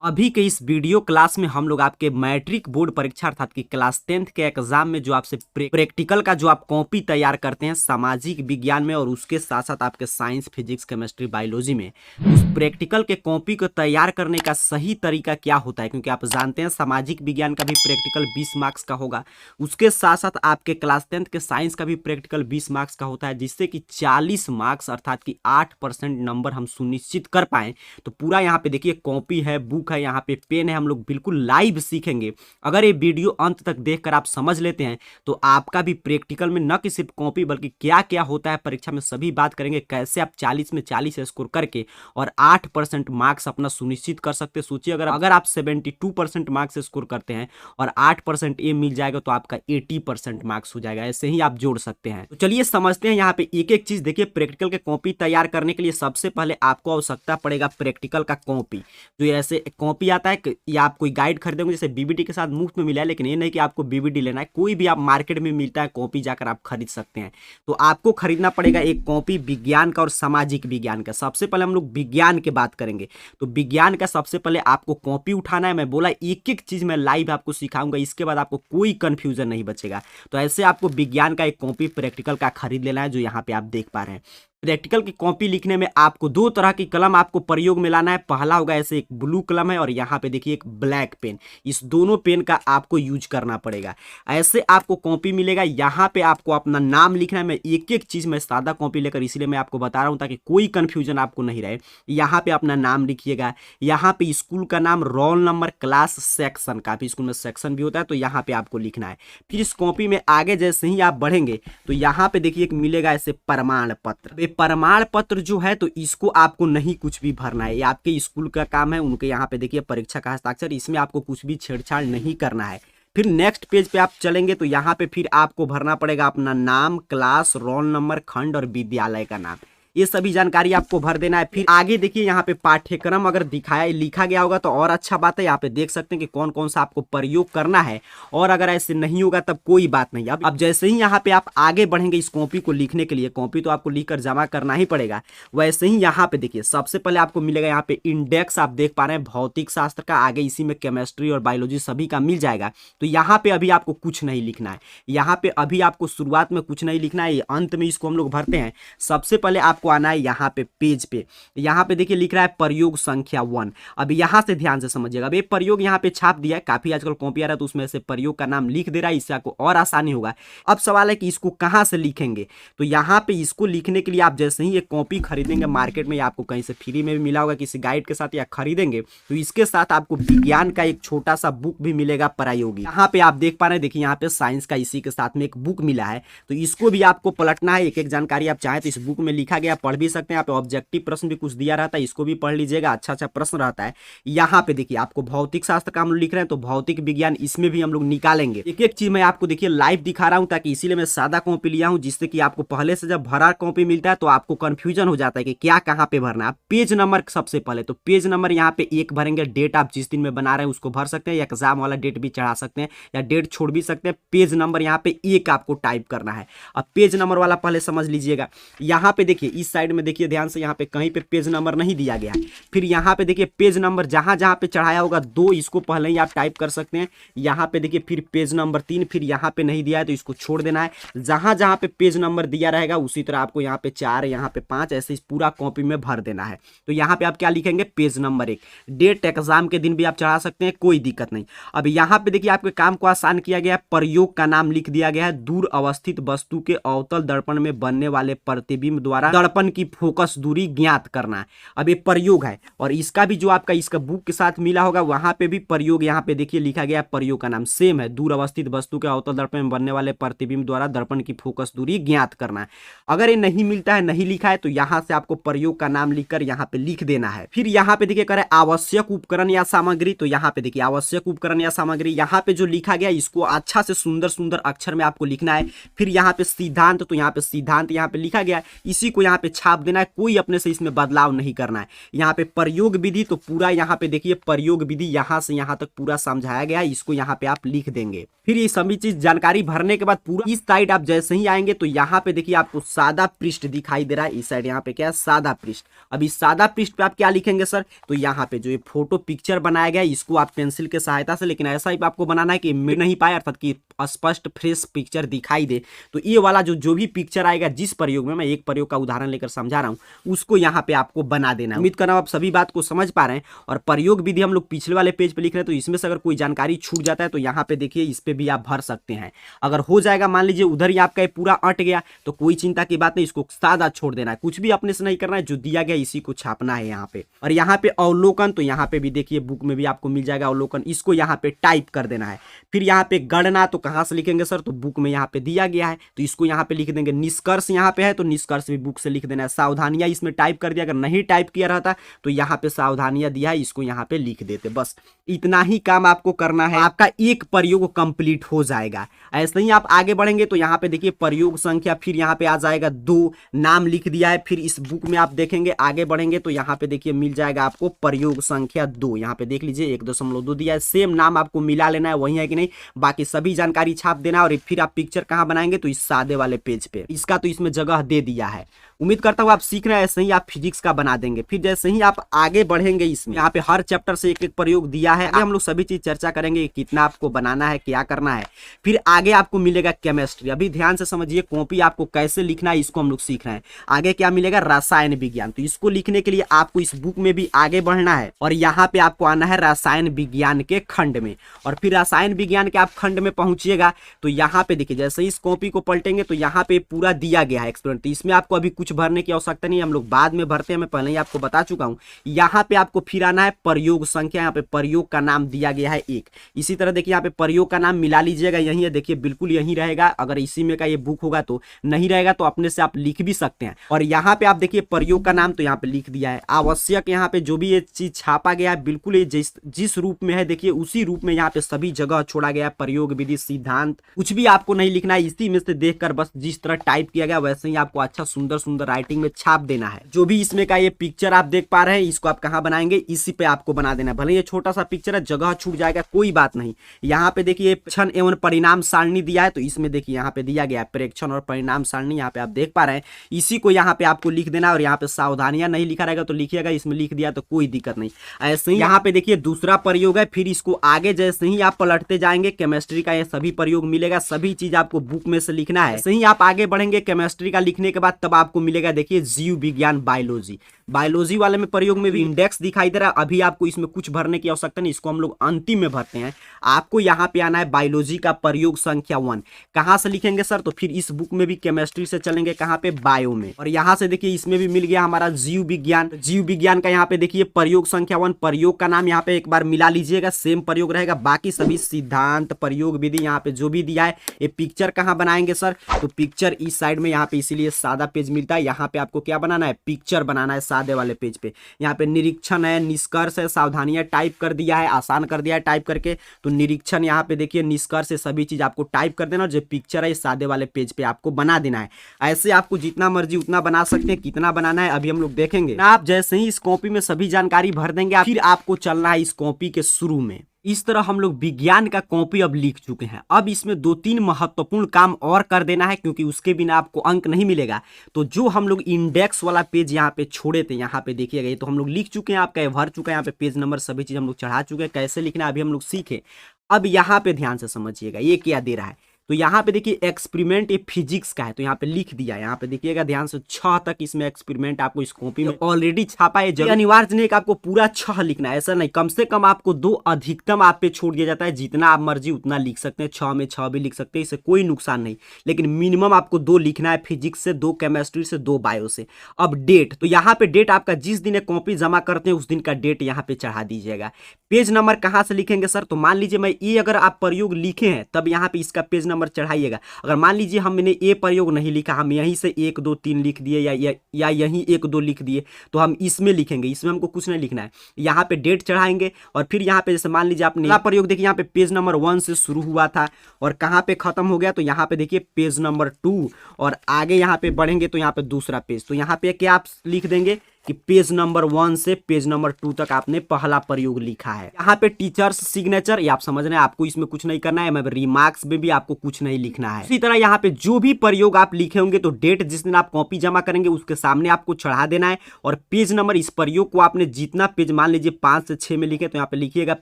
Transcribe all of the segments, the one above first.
अभी के इस वीडियो क्लास में हम लोग आपके मैट्रिक बोर्ड परीक्षा अर्थात कि क्लास 10th के एग्जाम में जो आपसे प्रैक्टिकल का जो आप कॉपी तैयार करते हैं सामाजिक विज्ञान में और उसके साथ साथ आपके साइंस फिजिक्स केमिस्ट्री बायोलॉजी में उस प्रैक्टिकल के कॉपी को तैयार करने का सही तरीका क्या होता है, क्योंकि आप जानते हैं सामाजिक विज्ञान का भी प्रैक्टिकल 20 मार्क्स का होगा। उसके साथ साथ आपके क्लास 10th के साइंस का भी प्रैक्टिकल 20 मार्क्स का होता है, जिससे कि 40 मार्क्स अर्थात कि 8% नंबर हम सुनिश्चित कर पाए। तो पूरा यहाँ पे देखिए कॉपी है, बुक है, यहाँ पे पेन है, हम लोग बिल्कुल लाइव सीखेंगे। अगर ये वीडियो अंत तक देखकर आप समझ लेते हैं तो आपका भी प्रैक्टिकल में न कि सिर्फ कॉपी बल्कि क्या क्या होता है परीक्षा में सभी बात करेंगे। कैसे आप 40 में 40 स्कोर करके और 8% मार्क्स अपना सुनिश्चित कर सकते हैं। सोचिए अगर आप 72% मार्क्स स्कोर करते हैं और 8% ए मिल जाएगा तो आपका 80% मार्क्स हो जाएगा। ऐसे ही आप जोड़ सकते हैं। तो चलिए समझते हैं यहाँ पे एक एक चीज। देखिए प्रैक्टिकल के कॉपी तैयार करने के लिए सबसे पहले आपको आवश्यकता पड़ेगा प्रैक्टिकल का कॉपी। जो ऐसे कॉपी आता है या आप कोई गाइड खरीदेंगे जैसे बीबीडी के साथ मुफ्त में मिला है, लेकिन ये नहीं कि आपको बीबीडी लेना है, कोई भी आप मार्केट में मिलता है कॉपी जाकर आप खरीद सकते हैं। तो आपको खरीदना पड़ेगा एक कॉपी विज्ञान का और सामाजिक विज्ञान का। सबसे पहले हम लोग विज्ञान की बात करेंगे तो विज्ञान का सबसे पहले आपको कॉपी उठाना है। मैं बोला एक एक चीज मैं लाइव आपको सिखाऊंगा, इसके बाद आपको कोई कंफ्यूजन नहीं बचेगा। तो ऐसे आपको विज्ञान का एक कॉपी प्रैक्टिकल का खरीद लेना है, जो यहाँ पे आप देख पा रहे हैं। प्रैक्टिकल की कॉपी लिखने में आपको दो तरह की कलम आपको प्रयोग में लाना है। पहला होगा ऐसे एक ब्लू कलम है और यहाँ पे देखिए एक ब्लैक पेन। इस दोनों पेन का आपको यूज करना पड़ेगा। ऐसे आपको कॉपी मिलेगा, यहाँ पे आपको अपना नाम लिखना है। मैं एक एक चीज मैं सादा कॉपी लेकर इसलिए मैं आपको बता रहा हूँ ताकि कोई कंफ्यूजन आपको नहीं रहे। यहाँ पे अपना नाम लिखिएगा, यहाँ पे स्कूल का नाम, रोल नंबर, क्लास, सेक्शन। काफी स्कूल में सेक्शन भी होता है तो यहाँ पे आपको लिखना है। फिर इस कॉपी में आगे जैसे ही आप बढ़ेंगे तो यहाँ पे देखिए एक मिलेगा ऐसे प्रमाण पत्र। प्रमाण पत्र जो है तो इसको आपको नहीं कुछ भी भरना है, ये आपके स्कूल का काम है। उनके यहाँ पे देखिए परीक्षा का हस्ताक्षर, इसमें आपको कुछ भी छेड़छाड़ नहीं करना है। फिर नेक्स्ट पेज पे आप चलेंगे तो यहाँ पे फिर आपको भरना पड़ेगा अपना नाम, क्लास, रोल नंबर, खंड और विद्यालय का नाम। ये सभी जानकारी आपको भर देना है। फिर आगे देखिए यहाँ पे पाठ्यक्रम अगर दिखाया लिखा गया होगा तो और अच्छा बात है। यहाँ पे देख सकते हैं कि कौन कौन सा आपको प्रयोग करना है, और अगर ऐसे नहीं होगा तब कोई बात नहीं। अब जैसे ही यहाँ पे आप आगे बढ़ेंगे इस कॉपी को लिखने के लिए, कॉपी तो आपको लिखकर जमा करना ही पड़ेगा। वैसे ही यहाँ पे देखिए सबसे पहले आपको मिलेगा यहाँ पे इंडेक्स, आप देख पा रहे हैं भौतिक शास्त्र का। आगे इसी में केमिस्ट्री और बायोलॉजी सभी का मिल जाएगा। तो यहाँ पे अभी आपको कुछ नहीं लिखना है, यहाँ पे अभी आपको शुरुआत में कुछ नहीं लिखना है, अंत में इसको हम लोग भरते हैं। सबसे पहले आपको आना है यहाँ पे पेज पे। यहाँ पे देखिए लिख रहा है प्रयोग संख्या 1। अब यहाँ से ध्यान से समझिएगा। अब ये प्रयोग यहाँ पे छाप दिया है, काफी आजकल कॉपी आ रहा है तो उसमें से प्रयोग का नाम लिख दे रहा है, इससे आपको और आसानी होगा। अब सवाल है कि इसको कहाँ से लिखेंगे, तो यहाँ पे इसको लिखने के लिए आप जैसे ही ये कॉपी खरीदेंगे मार्केट में या आपको कहीं से फ्री में भी मिला होगा किसी गाइड के साथ या खरीदेंगे, तो इसके साथ आपको विज्ञान का एक छोटा सा बुक भी मिलेगा प्रायोगिक। यहाँ पे आप देख पा रहे हैं, देखिए यहाँ पे साइंस का इसी के साथ में एक बुक मिला है, तो इसको भी आपको पलटना है। एक एक जानकारी आप चाहें तो इस बुक में लिखा गया पढ़ भी सकते हैं। यहाँ पे ऑब्जेक्टिव प्रश्न भी कुछ दिया रहता है, इसको भी पढ़ लीजिएगा, अच्छा अच्छा प्रश्न रहता है। यहाँ पे देखिए आपको भौतिक शास्त्र का हम लोग लिख रहे हैं तो भौतिक विज्ञान इसमें भी हम लोग निकालेंगे। एक एक चीज मैं आपको देखिए लाइव दिखा रहा हूं, ताकि इसीलिए मैं सादा कॉपी लिया हूं, जिससे कि आपको पहले से जब भरा कॉपी मिलता है तो आपको कंफ्यूजन हो जाता है कि क्या कहाँ पे भरना है। पेज नंबर सबसे पहले तो पेज नंबर यहाँ पे 1 भरेंगे। डेट आप जिस दिन में बना रहे हैं उसको भर सकते हैं, या एग्जाम वाला डेट भी चढ़ा सकते हैं या डेट छोड़ भी सकते हैं। पेज नंबर यहाँ पे 1 आपको टाइप करना है। अब पेज नंबर वाला पहले समझ लीजिएगा। यहाँ पे देखिए इस साइड में देखिए ध्यान से, यहाँ पे कहीं पे पेज नंबर नहीं दिया गया है। फिर यहाँ पे देखिए पेज नंबर जहां जहां पे चढ़ाया होगा 2, इसको पहले ही आप टाइप कर सकते हैं। यहाँ पे देखिए फिर पेज नंबर 3, फिर यहाँ पे नहीं दिया है तो इसको छोड़ देना है। जहां जहां पे पेज नंबर दिया रहेगा उसी तरह आपको यहाँ पे 4, यहाँ पे 5 ऐसे इस पूरा कॉपी में भर देना है। तो यहाँ पे आप क्या लिखेंगे, पेज नंबर 1। डेट एग्जाम के दिन भी आप चढ़ा सकते हैं, कोई दिक्कत नहीं। अब यहाँ पे देखिए आपके काम को आसान किया गया है। प्रयोग का नाम लिख दिया गया है, दूर अवस्थित वस्तु के अवतल दर्पण में बनने वाले प्रतिबिंब द्वारा दर्पण की फोकस दूरी ज्ञात करना है। अब ये प्रयोग है और इसका भी जो आपका इसका बुक के साथ मिला होगा वहां पे भी प्रयोग यहाँ पे देखिए लिखा गया है। प्रयोग का नाम सेम है, दूर अवस्थित वस्तु के अवतल दर्पण में बनने वाले प्रतिबिंब द्वारा दर्पण की फोकस दूरी ज्ञात करना है। अगर ये नहीं मिलता है, नहीं लिखा है, तो यहाँ से आपको प्रयोग का नाम लिखकर यहाँ पे लिख देना है। फिर यहाँ पे देखिए करे आवश्यक उपकरण या सामग्री, तो यहाँ पे देखिए आवश्यक उपकरण या सामग्री यहाँ पे जो लिखा गया इसको अच्छा से सुंदर सुंदर अक्षर में आपको लिखना है। फिर यहाँ पे सिद्धांत, तो यहाँ पे सिद्धांत यहाँ पे लिखा गया, इसी को यहाँ पे छाप देना है, कोई अपने से इसमें बदलाव नहीं करना है। यहाँ पे प्रयोग विधि तो पूरा यहाँ पे देखिए प्रयोग विधि यहाँ से यहाँ तक पूरा समझाया गया है, इसको यहाँ पे आप लिख देंगे। फिर ये सभी चीज जानकारी भरने के बाद पूरा इस साइड आप जैसे ही आएंगे तो यहाँ पे देखिए आपको सादा पृष्ठ दिखाई दे रहा है। इस साइड यहाँ पे क्या है, सादा पृष्ठ। अब इस सादा पृष्ठ पे आप क्या लिखेंगे सर, तो यहाँ पे जो ये फोटो पिक्चर बनाया गया है इसको आप पेंसिल के सहायता से, लेकिन ऐसा ही आपको बनाना है कि मिट नहीं पाए अर्थात कि स्पष्ट फ्रेश पिक्चर दिखाई दे। तो ये वाला जो भी पिक्चर आएगा जिस प्रयोग में, मैं एक प्रयोग का उदाहरण लेकर समझा रहा हूँ, उसको यहाँ पे आपको बना देना है। उम्मीद कर रहा हूँ आप सभी बात को समझ पा रहे हैं। और प्रयोग विधि हम लोग पिछले वाले पेज पे लिख रहे हैं, तो इसमें से अगर कोई जानकारी छूट जाता है तो यहाँ पे देखिए इस पे भी आप भर सकते हैं। अगर हो जाएगा मान लीजिए उधर ही आपका पूरा अट गया तो कोई चिंता की बात नहीं, इसको सादा छोड़ देना है, कुछ भी अपने से नहीं करना है, जो दिया गया इसी को छापना है यहाँ पे। और यहाँ पे अवलोकन, तो यहाँ पे भी देखिए बुक में भी आपको मिल जाएगा अवलोकन, इसको यहाँ पे टाइप कर देना है। फिर यहाँ पे गणना, तो कहाँ से लिखेंगे सर, तो बुक में यहाँ पे दिया गया है तो इसको यहाँ पे लिख देंगे। निष्कर्ष यहाँ पे है तो निष्कर्ष भी बुक से लिख देना है। सावधानियां इसमें टाइप कर दिया, अगर नहीं टाइप किया रहता तो यहाँ पे सावधानियां दिया है, इसको यहाँ पे लिख देते। बस इतना ही काम आपको करना है, आपका एक प्रयोग कंप्लीट हो जाएगा। ऐसे ही आप आगे बढ़ेंगे तो यहाँ पे देखिए प्रयोग संख्या, फिर यहाँ पे आ जाएगा 2, नाम लिख दिया है। फिर इस बुक में आप देखेंगे आगे बढ़ेंगे तो यहाँ पे देखिए मिल जाएगा आपको प्रयोग संख्या 2, यहाँ पे देख लीजिए 1.2 दिया है। सेम नाम आपको मिला लेना है, वही है कि नहीं, बाकी सभी जानकारी छाप देना है। और फिर आप पिक्चर कहाँ बनाएंगे, तो इस सादे वाले पेज पे, इसका तो इसमें जगह दे दिया है। उम्मीद करता हूँ आप सीख रहे हैं, ऐसे ही आप फिजिक्स का बना देंगे। फिर जैसे ही आप आगे बढ़ेंगे इसमें यहाँ पे हर चैप्टर से एक एक प्रयोग दिया है, हम लोग सभी चीज चर्चा करेंगे, कितना आपको बनाना है, क्या करना है। फिर आगे आपको मिलेगा केमिस्ट्री। अभी ध्यान से समझिए, कॉपी आपको कैसे लिखना है इसको हम लोग सीख रहे हैं। आगे क्या मिलेगा, रसायन विज्ञान। तो इसको लिखने के लिए आपको इस बुक में भी आगे बढ़ना है और यहाँ पे आपको आना है रसायन विज्ञान के खंड में। और फिर रसायन विज्ञान के आप खंड में पहुंचिएगा तो यहाँ पे देखिए जैसे इस कॉपी को पलटेंगे तो यहाँ पे पूरा दिया गया है एक्सपेरिमेंट। तो इसमें आपको अभी कुछ भरने की आवश्यकता नहीं है, हम लोग बाद में भरते हैं, मैं पहले ही आपको बता चुका हूँ। यहाँ पे आपको फिर आना है प्रयोग संख्या, यहाँ पे प्रयोग का नाम दिया गया है 1। इसी तरह देखिए यहाँ पे प्रयोग का नाम मिला लीजिएगा, यही है देखिए बिल्कुल यही रहेगा। अगर इसी में का ये बुक होगा तो नहीं रहेगा तो अपने से आप लिख भी सकते हैं। और यहाँ पे आप देखिए प्रयोग का नाम तो यहाँ पे लिख दिया है। आवश्यक यहाँ पे जो भी ये चीज छापा गया है बिल्कुल ये जिस रूप में है देखिए उसी रूप में यहाँ पे सभी जगह छोड़ा गया है। प्रयोग विधि सिद्धांत कुछ भी आपको नहीं लिखना है, इसी में से देखकर बस जिस तरह टाइप किया गया वैसे ही आपको अच्छा सुंदर सुंदर राइटिंग में छाप देना है। जो भी इसमें का ये पिक्चर आप देख पा रहे हैं इसको आप कहाँ बनाएंगे, इसी पे आपको बना देना है। भले ये छोटा सा पिक्चर है, जगह छूट जाएगा कोई बात नहीं। यहाँ पे देखिए प्रेक्षण एवं परिणाम सारणी दिया है तो इसमें देखिए यहाँ पे दिया गया है प्रेक्षण और परिणाम सारणी, यहाँ पे आप देख पा रहे हैं। इसी को यहाँ पे आपको लिख देना। और यहाँ पे सावधानियां नहीं लिखा रहेगा तो लिखिएगा, इसमें लिख दिया तो कोई दिक्कत नहीं। ऐसे ही यहाँ पे देखिए दूसरा प्रयोग है। फिर इसको आगे जैसे ही आप पलटते जाएंगे केमिस्ट्री का ये सभी प्रयोग मिलेगा, सभी चीज आपको बुक में से लिखना है। ऐसे ही आप आगे बढ़ेंगे केमिस्ट्री का लिखने के बाद तब आपको मिलेगा देखिए जीव विज्ञान बायोलॉजी। बायोलॉजी वाले में प्रयोग में भी इंडेक्स दिखाई दे रहा है। अभी आपको इसमें कुछ भरने की आवश्यकता नहीं, इसको हम लोग अंतिम में भरते हैं। आपको यहाँ पे आना है बायोलॉजी का प्रयोग संख्या 1। कहाँ से लिखेंगे सर, तो फिर इस बुक में भी केमिस्ट्री से चलेंगे कहाँ पे, बायो में। और यहाँ से देखिए इसमें भी मिल गया हमारा जीव विज्ञान। जीव विज्ञान का यहाँ पे देखिए प्रयोग संख्या 1, प्रयोग का नाम यहाँ पे एक बार मिला लीजिएगा, सेम प्रयोग रहेगा। बाकी सभी सिद्धांत प्रयोग विधि यहाँ पे जो भी दिया है। ये पिक्चर कहाँ बनाएंगे सर, तो पिक्चर इस साइड में, यहाँ पे इसीलिए सादा पेज मिलता है। यहाँ पे आपको क्या बनाना है, पिक्चर बनाना है सादे वाले पेज पे। यहाँ पे निरीक्षण है, निष्कर्ष है, सावधानियां टाइप कर दिया है, आसान कर दिया है टाइप करके। तो निरीक्षण यहाँ पे देखिए, निष्कर्ष है, सभी चीज आपको टाइप कर देना और जो पिक्चर है सादे वाले पेज पे आपको बना देना है। ऐसे आपको जितना मर्जी उतना बना सकते हैं, कितना बनाना है अभी हम लोग देखेंगे। आप जैसे ही इस कॉपी में सभी जानकारी भर देंगे फिर आपको चलना है इस कॉपी के शुरू में। इस तरह हम लोग विज्ञान का कॉपी अब लिख चुके हैं। अब इसमें 2-3 महत्वपूर्ण काम और कर देना है, क्योंकि उसके बिना आपको अंक नहीं मिलेगा। तो जो हम लोग इंडेक्स वाला पेज यहाँ पे छोड़े थे, यहाँ पे देखिएगा ये तो हम लोग लिख चुके हैं, आपका भर चुका है। यहाँ पे पेज नंबर सभी चीज हम लोग चढ़ा चुके हैं, कैसे लिखना है अभी हम लोग सीखे। अब यहाँ पे ध्यान से समझिएगा ये क्या दे रहा है। तो यहाँ पे देखिए एक्सपेरिमेंट ये फिजिक्स का है, तो यहाँ पे लिख दिया। यहाँ पे देखिएगा ध्यान से 6 तक इसमें एक्सपेरिमेंट आपको इस कॉपी में ऑलरेडी छापा है। जब अनिवार्य नहीं कि आपको पूरा 6 लिखना है, ऐसा नहीं, कम से कम आपको 2 अधिकतम आप पे छोड़ दिया जाता है। जितना आप मर्जी उतना लिख सकते हैं, 6 में 6 भी लिख सकते हैं, इससे कोई नुकसान नहीं। लेकिन मिनिमम आपको 2 लिखना है, फिजिक्स से 2, केमिस्ट्री से 2, बायो से। अब डेट, तो यहाँ पे डेट आपका जिस दिन कॉपी जमा करते हैं उस दिन का डेट यहाँ पे चढ़ा दीजिएगा। पेज नंबर कहाँ से लिखेंगे सर, तो मान लीजिए मैं ये अगर आप प्रयोग लिखे हैं तब यहाँ पे इसका पेज नंबर चढ़ाइएगा। अगर मान लीजिए हमने ए प्रयोग नहीं लिखा, हम यहीं से 1 2 3 लिख दिए या यहीं 1 2 लिख दिए, तो हम इसमें लिखेंगे, इसमें हमको कुछ नहीं लिखना है। यहाँ पे डेट चढ़ाएंगे और फिर यहाँ पे जैसे मान लीजिए आपने पहला प्रयोग देखिए यहाँ पे पेज नंबर 1 से शुरू हुआ था और कहाँ पे खत्म हो गया, तो यहाँ पे देखिए पेज नंबर 2 और आगे यहाँ पे बढ़ेंगे तो यहाँ पे दूसरा पेज, तो यहाँ पे क्या आप लिख देंगे कि पेज नंबर 1 से पेज नंबर 2 तक आपने पहला प्रयोग लिखा है। यहाँ पे टीचर्स सिग्नेचर, ये आप समझ रहे हैं, आपको इसमें कुछ नहीं करना है, रिमार्क्स में भी आपको कुछ नहीं लिखना है। इसी तरह यहाँ पे जो भी प्रयोग आप लिखे होंगे तो डेट जिस दिन आप कॉपी जमा करेंगे उसके सामने आपको चढ़ा देना है और पेज नंबर, इस प्रयोग को आपने जितना पेज मान लीजिए 5 से 6 में लिखे तो यहाँ पे लिखिएगा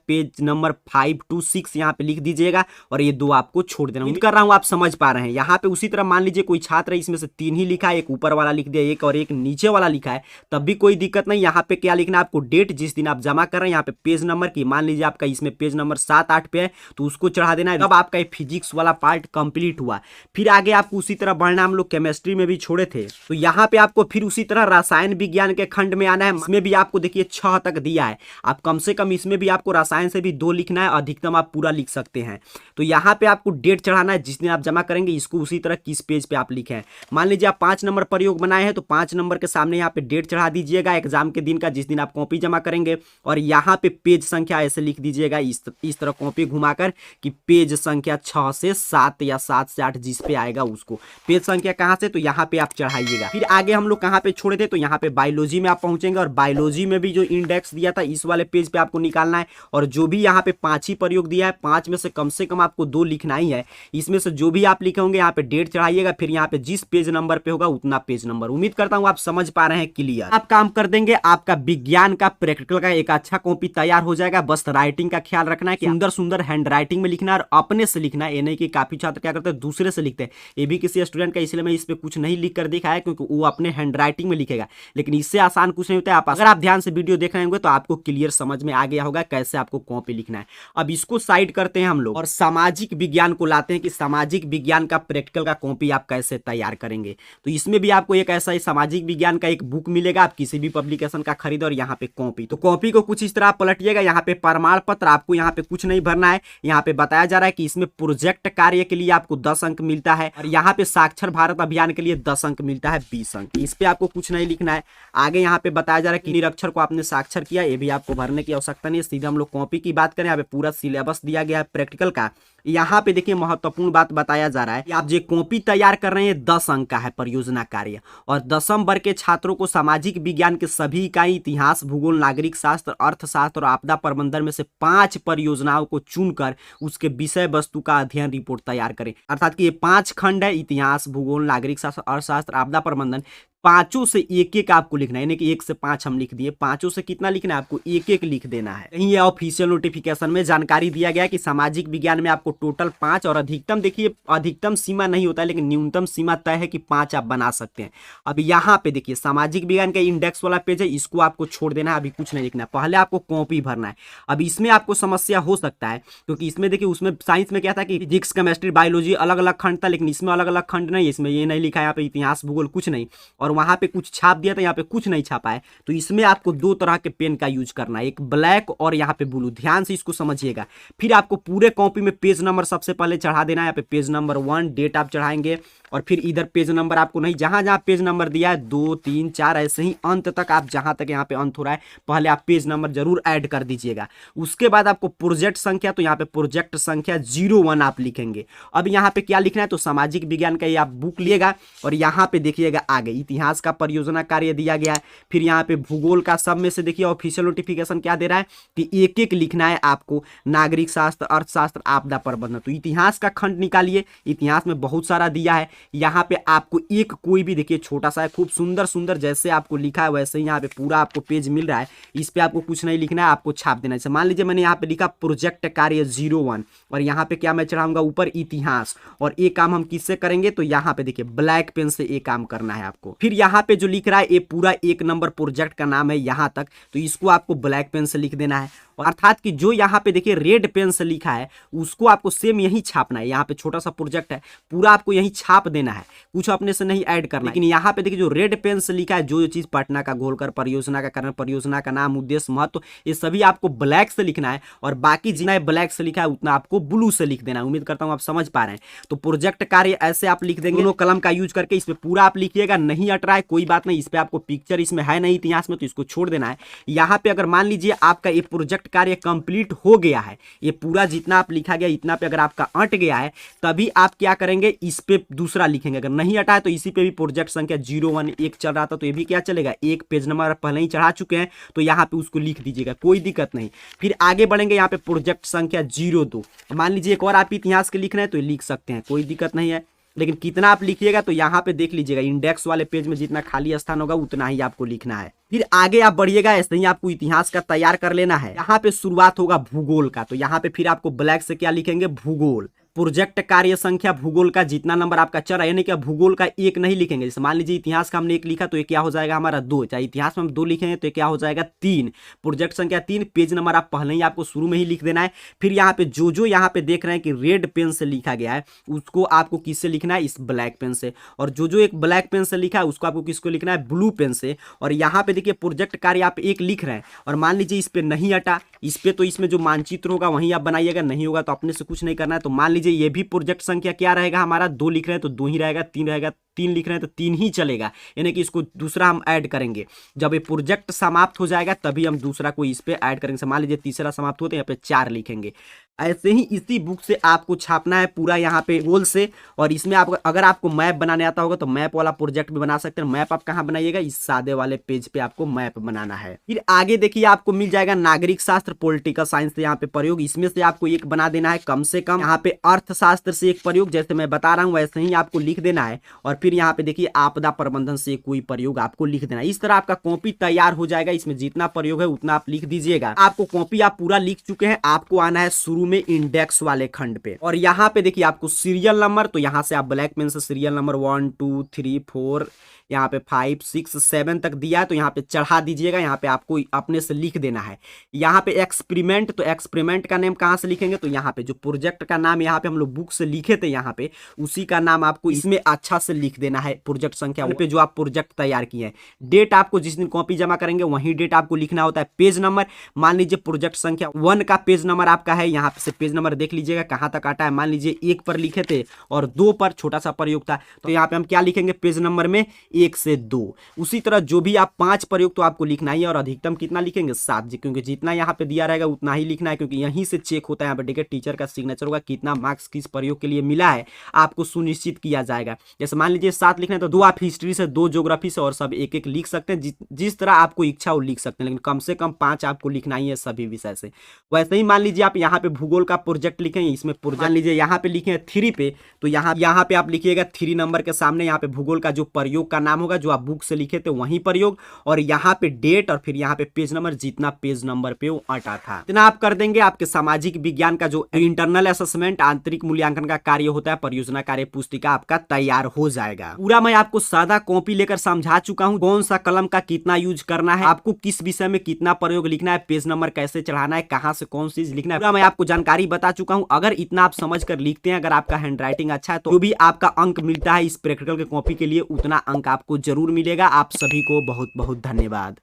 पेज नंबर 5 to 6 यहाँ पे लिख दीजिएगा और ये 2 आपको छोड़ देना। उम्मीद कर रहा हूँ आप समझ पा रहे हैं। यहाँ पे उसी तरह मान लीजिए कोई छात्र है, इसमें से 3 ही लिखा है, एक ऊपर वाला लिख दिया, एक और एक नीचे वाला लिखा है, तब भी कोई दिक्कत नहीं। यहाँ पे क्या लिखना है आपको, डेट जिस दिन आप जमा कर रहे हैं, यहाँ पे पेज नंबर की मान लीजिए आपका इसमें पेज नंबर 7 8 पे है तो उसको चढ़ा देना है। तब आपका ये फिजिक्स वाला पार्ट कंप्लीट हुआ। फिर आगे आपको उसी तरह बढ़ना, हम लोग केमिस्ट्री में भी छोड़े थे, तो यहाँ पे आपको फिर उसी तरह रसायन विज्ञान के खंड में आना है। इसमें भी आपको देखिए 6 तक दिया है, आप कम से कम इसमें भी आपको रसायन से भी 2 लिखना है, अधिकतम आप पूरा लिख सकते हैं। तो यहाँ पे आपको डेट चढ़ाना है जिस दिन आप जमा करेंगे, इसको उसी तरह किस पेज पे आप लिखे हैं। मान लीजिए आप 5 नंबर प्रयोग बनाए हैं तो 5 नंबर के सामने यहाँ पे डेट चढ़ा दीजिएगा एग्जाम के दिन का, जिस दिन आप कॉपी जमा करेंगे, और यहाँ पे पेज संख्या ऐसे लिख दीजिएगा इस तरह कॉपी घुमाकर कि पेज संख्या 6 से 7 या 7 से 8 जिस पे आएगा उसको पेज संख्या कहाँ से, तो यहाँ पे आप चढ़ाइएगा। फिर आगे हम लोग कहाँ पे छोड़े थे, तो यहाँ पे बायोलॉजी में आप पहुंचेंगे और बायोलॉजी में भी जो इंडेक्स दिया था इस वाले पेज पे आपको निकालना है और जो भी यहाँ पे 5 ही प्रयोग दिया है, 5 में से कम आपको 2 लिखना ही है। इसमें से जो भी आप लिखे होंगे यहाँ पे डेट चढ़ाइएगा, फिर यहाँ पे जिस पेज नंबर पे होगा उतना पेज नंबर। उम्मीद करता हूँ आप समझ पा रहे हैं, क्लियर। आप काम कर देंगे, आपका विज्ञान का प्रैक्टिकल का एक अच्छा कॉपी तैयार हो जाएगा। बस राइटिंग का ख्याल रखना है कि सुंदर सुंदर हैंड राइटिंग में लिखना है और अपने से लिखना है, ये नहीं कि काफी छात्र क्या करते हैं दूसरे से लिखते हैं। ये भी किसी स्टूडेंट का, इसलिए मैं इस पे कुछ नहीं लिख कर दिखाया क्योंकि वो अपने हैंड राइटिंग में लिखेगा, लेकिन इससे आसान कुछ नहीं होता है। आप अगर आप ध्यान से वीडियो देख रहे होंगे तो आपको क्लियर समझ में आ गया होगा कैसे आपको कॉपी लिखना है। अब इसको साइड करते हैं हम लोग और सामाजिक विज्ञान को लाते हैं कि सामाजिक विज्ञान का प्रैक्टिकल का कॉपी आप कैसे तैयार करेंगे। तो इसमें भी आपको एक ऐसा ही सामाजिक विज्ञान का एक बुक मिलेगा, आप किसी भी पब्लिकेशन का खरीदो और यहाँ पे कॉपी, तो कॉपी को कुछ इस तरह पलटिएगा। यहाँ पे प्रमाण पत्र, आपको यहाँ पे कुछ नहीं भरना है। यहाँ पे बताया जा रहा है कि इसमें प्रोजेक्ट कार्य के लिए आपको 10 अंक मिलता है और यहाँ पे साक्षर भारत अभियान के लिए 10 अंक मिलता है, 20 अंक। इस पे आपको कुछ नहीं लिखना है। आगे यहाँ पे बताया जा रहा है कि निरक्षर को आपने साक्षर किया, ये भी आपको भरने की आवश्यकता नहीं है। सीधा हम लोग कॉपी की बात करें, यहाँ पे पूरा सिलेबस दिया गया है प्रैक्टिकल का। यहाँ पे देखिए महत्वपूर्ण बात बताया जा रहा है कि आप जो कॉपी तैयार कर रहे हैं 10 अंक का है परियोजना कार्य, और 10वीं वर्ग के छात्रों को सामाजिक विज्ञान के सभी इकाई इतिहास, भूगोल, नागरिक शास्त्र, अर्थशास्त्र और आपदा प्रबंधन में से 5 परियोजनाओं को चुनकर उसके विषय वस्तु का अध्ययन रिपोर्ट तैयार करें। अर्थात कि ये 5 खंड है, इतिहास, भूगोल, नागरिक शास्त्र, अर्थशास्त्र, आपदा प्रबंधन, 5 से एक आपको लिखना है, यानी कि 1 से 5 हम लिख दिए, 5 से कितना लिखना है आपको, एक लिख देना है। यही है ऑफिशियल नोटिफिकेशन में जानकारी दिया गया कि सामाजिक विज्ञान में आपको टोटल 5 और अधिकतम, देखिए अधिकतम सीमा नहीं होता है लेकिन न्यूनतम सीमा तय है कि 5 आप बना सकते हैं। अब यहाँ पे देखिए सामाजिक विज्ञान का इंडेक्स वाला पेज है, इसको आपको छोड़ देना है, अभी कुछ नहीं लिखना है, पहले आपको कॉपी भरना है। अब इसमें आपको समस्या हो सकता है क्योंकि इसमें देखिए उसमें साइंस में क्या था कि फिजिक्स, केमिस्ट्री, बायोलॉजी अलग अलग खंड था, लेकिन इसमें अलग अलग खंड नहीं, इसमें ये नहीं लिखा है, यहाँ पे इतिहास, भूगोल कुछ नहीं, और वहां पे कुछ छाप दिया था, यहाँ पे कुछ नहीं छापा है। तो इसमें आपको 2 तरह के पेन का यूज करना है, एक ब्लैक और यहाँ पे ब्लू, ध्यान से इसको समझिएगा। फिर आपको पूरे कॉपी में पेज नंबर सबसे पहले चढ़ा देना है, यहाँ पे पेज नंबर 1 डेट आप चढ़ाएंगे और फिर इधर पेज नंबर आपको नहीं, जहां जहां पेज नंबर दिया है 2 3 4 ऐसे ही अंत तक, आप जहां तक यहाँ पे अंत हो रहा है पहले आप पेज नंबर जरूर ऐड कर दीजिएगा। उसके बाद आपको प्रोजेक्ट संख्या, तो यहाँ पे प्रोजेक्ट संख्या 01 आप लिखेंगे। अब यहाँ पे क्या लिखना है, तो सामाजिक विज्ञान का ये आप बुक लिएगा और यहाँ पे देखिएगा आगे इतिहास का परियोजना कार्य दिया गया है। फिर यहाँ पे भूगोल का सब में से देखिए ऑफिशियल नोटिफिकेशन क्या दे रहा है कि एक लिखना है आपको, नागरिक शास्त्र, अर्थशास्त्र, आपदा प्रबंधन। तो इतिहास का खंड निकालिए, इतिहास में बहुत सारा दिया है, यहाँ पे आपको एक कोई भी देखिए छोटा सा है, खूब सुंदर सुंदर जैसे आपको लिखा है वैसे ही यहाँ पे पूरा आपको पेज मिल रहा है। इस पे आपको कुछ नहीं लिखना है, आपको छाप देना है। मान लीजिए मैंने यहाँ पे लिखा प्रोजेक्ट कार्य 01 और यहाँ पे क्या मैं चढ़ाऊंगा ऊपर इतिहास, और एक काम हम किससे करेंगे, तो यहाँ पे देखिए ब्लैक पेन से एक काम करना है आपको। फिर फिर यहाँ पे जो लिख रहा है ये पूरा 1 नंबर प्रोजेक्ट का नाम है यहाँ तक, तो इसको आपको ब्लैक पेन से लिख देना है। अर्थात कि जो यहाँ पे देखिए रेड पेन से लिखा है उसको आपको सेम यही छापना है। यहाँ पे छोटा सा प्रोजेक्ट है, पूरा आपको यही छाप देना है, कुछ अपने से नहीं ऐड करना। लेकिन यहाँ पे देखिए जो रेड पेन से लिखा है, जो चीज पटना का घोलकर, परियोजना का कारण, परियोजना का नाम, उद्देश्य, महत्व, ये सभी आपको ब्लैक से लिखना है। और बाकी जितना ब्लैक से लिखा है उतना आपको ब्लू से लिख देना है। उम्मीद करता हूँ आप समझ पा रहे हैं। तो प्रोजेक्ट कार्य ऐसे आप लिख देंगे, दोनों कलम का यूज करके। इसमें पूरा आप लिखिएगा, नहीं अट रहा है कोई बात नहीं, इस पे आपको पिक्चर इसमें है नहीं इतिहास में तो इसको छोड़ देना है। यहाँ पे अगर मान लीजिए आपका ये प्रोजेक्ट कार्य कंप्लीट हो गया है, ये पूरा जितना आप लिखा गया इतना पे अगर आपका अट गया है, तभी आप क्या करेंगे, इस पे दूसरा लिखेंगे। अगर नहीं अटा है तो इसी पे भी प्रोजेक्ट संख्या 011 चल रहा था तो ये भी क्या चलेगा, एक पेज नंबर पहले ही चढ़ा चुके हैं तो यहाँ पे उसको लिख दीजिएगा, कोई दिक्कत नहीं। फिर आगे बढ़ेंगे, यहाँ पे प्रोजेक्ट संख्या 02, मान लीजिए एक और आप इतिहास के लिखना है तो लिख सकते हैं, कोई दिक्कत नहीं है। लेकिन कितना आप लिखिएगा तो यहाँ पे देख लीजिएगा, इंडेक्स वाले पेज में जितना खाली स्थान होगा उतना ही आपको लिखना है। फिर आगे आप बढ़िएगा, ऐसे ही आपको इतिहास का तैयार कर लेना है। यहाँ पे शुरुआत होगा भूगोल का, तो यहाँ पे फिर आपको ब्लैक से क्या लिखेंगे, भूगोल। प्रोजेक्ट कार्य संख्या भूगोल का जितना नंबर आपका चल रहा है, यानी कि भूगोल का 1 नहीं लिखेंगे। जैसे मान लीजिए इतिहास का हमने 1 लिखा तो ये क्या हो जाएगा हमारा 2, चाहे इतिहास में हम 2 लिखेंगे तो ये क्या हो जाएगा 3। प्रोजेक्ट संख्या 3, पेज नंबर आप पहले ही आपको शुरू में ही लिख देना है। फिर यहाँ पे जो यहाँ पे देख रहे हैं कि रेड पेन से लिखा गया है उसको आपको किससे लिखना है, इस ब्लैक पेन से। और जो एक ब्लैक पेन से लिखा है उसको आपको किसको लिखना है, ब्लू पेन से। और यहाँ पे देखिए प्रोजेक्ट कार्य आप 1 लिख रहे हैं और मान लीजिए इस पे नहीं हटा, इस पे तो इसमें जो मानचित्र होगा वहीं आप बनाइएगा, नहीं होगा तो अपने से कुछ नहीं करना है। तो मान लीजिए ये भी प्रोजेक्ट संख्या क्या रहेगा हमारा, 2 लिख रहे हैं तो 2 ही रहेगा, 3 रहेगा, 3 लिख रहे हैं तो 3 ही चलेगा, यानी कि इसको दूसरा हम ऐड करेंगे। जब ये प्रोजेक्ट समाप्त हो जाएगा तभी हम दूसरा कोई इस पे ऐड करेंगे। मान लीजिए तीसरा समाप्त होता है, यहाँ पे 4 लिखेंगे। ऐसे ही इसी बुक से आपको छापना है पूरा यहाँ पे गोल से। और इसमें आप अगर आपको मैप बनाने आता होगा तो मैप वाला प्रोजेक्ट भी बना सकते हैं। मैप आप कहाँ बनाइएगा, इस सादे वाले पेज पे आपको मैप बनाना है। फिर आगे देखिए आपको मिल जाएगा नागरिक शास्त्र, पॉलिटिकल साइंस से यहाँ पे प्रयोग, इसमें से आपको 1 बना देना है कम से कम। यहाँ पे अर्थशास्त्र से 1 प्रयोग, जैसे मैं बता रहा हूँ वैसे ही आपको लिख देना है। और फिर यहाँ पे देखिए आपदा प्रबंधन से कोई प्रयोग आपको लिख देना है। इस तरह आपका कॉपी तैयार हो जाएगा। इसमें जितना प्रयोग है उतना आप लिख दीजिएगा। आपको कॉपी आप पूरा लिख चुके हैं, आपको आना है शुरू में इंडेक्स वाले खंड पे। और यहाँ पे देखिए आपको सीरियल नंबर, तो यहाँ से आप ब्लैक पेन से सीरियल नंबर 1 2 3 4 यहाँ पे 5 6 7 तक दिया है तो यहाँ पे चढ़ा दीजिएगा। यहाँ पे आपको अपने से लिख देना है। यहाँ पे एक्सपेरिमेंट, तो एक्सपेरिमेंट का नेम कहाँ से लिखेंगे, तो यहाँ पे जो प्रोजेक्ट का नाम यहाँ पे हम लोग बुक से लिखे थे यहाँ पे, उसी का नाम आपको इसमें अच्छा से लिख देना है। प्रोजेक्ट संख्या पे जो आप प्रोजेक्ट तैयार किए हैं, डेट आपको जिस दिन कॉपी जमा करेंगे वही डेट आपको लिखना होता है। पेज नंबर, मान लीजिए प्रोजेक्ट संख्या 1 का पेज नंबर आपका है, यहाँ से पेज नंबर देख लीजिएगा कहाँ तक आता है। मान लीजिए 1 पर लिखे थे और 2 पर छोटा सा प्रयोग था, तो यहाँ पे हम क्या लिखेंगे, पेज नंबर में 1 से 2। उसी तरह जो भी आप 5 प्रयोग तो आपको लिखना ही है। और अधिकतम कितना लिखेंगे, 7 जी, क्योंकि जितना यहाँ पे दिया रहेगा उतना ही लिखना है, क्योंकि यहीं से चेक होता है। यहाँ पे देखिए टीचर का सिग्नेचर होगा, कितना मार्क्स किस प्रयोग के लिए मिला है आपको सुनिश्चित किया जाएगा। जैसे मान लीजिए 7 लिखना है तो 2 आप हिस्ट्री से, 2 ज्योग्राफी से, और सब 1-1 लिख सकते हैं। जिस तरह आपको इच्छा हो लिख सकते हैं, लेकिन कम से कम 5 आपको लिखना ही है सभी विषय से। वैसे ही मान लीजिए आप यहाँ पे भूगोल का प्रोजेक्ट लिखेंगे, इसमें मान लीजिए यहाँ पे लिखे 3 पे, तो यहाँ पे आप लिखिएगा 3 नंबर के सामने यहाँ पे भूगोल का जो प्रयोग का नाम होगा, जो आप बुक से लिखे थे वही प्रयोग, और यहाँ पे डेट, और फिर यहाँ पे पेज नंबर, जितना पेज नंबर पे वो अटा था इतना आप कर देंगे। आपके सामाजिक विज्ञान का जो इंटरनल असेसमेंट, आंतरिक मूल्यांकन का कार्य होता है, परियोजना कार्य पुस्तिका आपका तैयार हो जाएगा। पूरा मैं आपको सादा कॉपी लेकर समझा चुका हूँ, कौन सा कलम का कितना यूज करना है, आपको किस विषय में कितना प्रयोग लिखना है, पेज नंबर कैसे चढ़ाना है, कहां से कौन चीज लिखना है, पूरा मैं आपको जानकारी बता चुका हूं। अगर इतना आप समझ कर लिखते हैं, अगर आपका हैंड राइटिंग अच्छा है, तो जो भी आपका अंक मिलता है इस प्रैक्टिकल के कॉपी के लिए, उतना अंक आपको जरूर मिलेगा। आप सभी को बहुत बहुत धन्यवाद।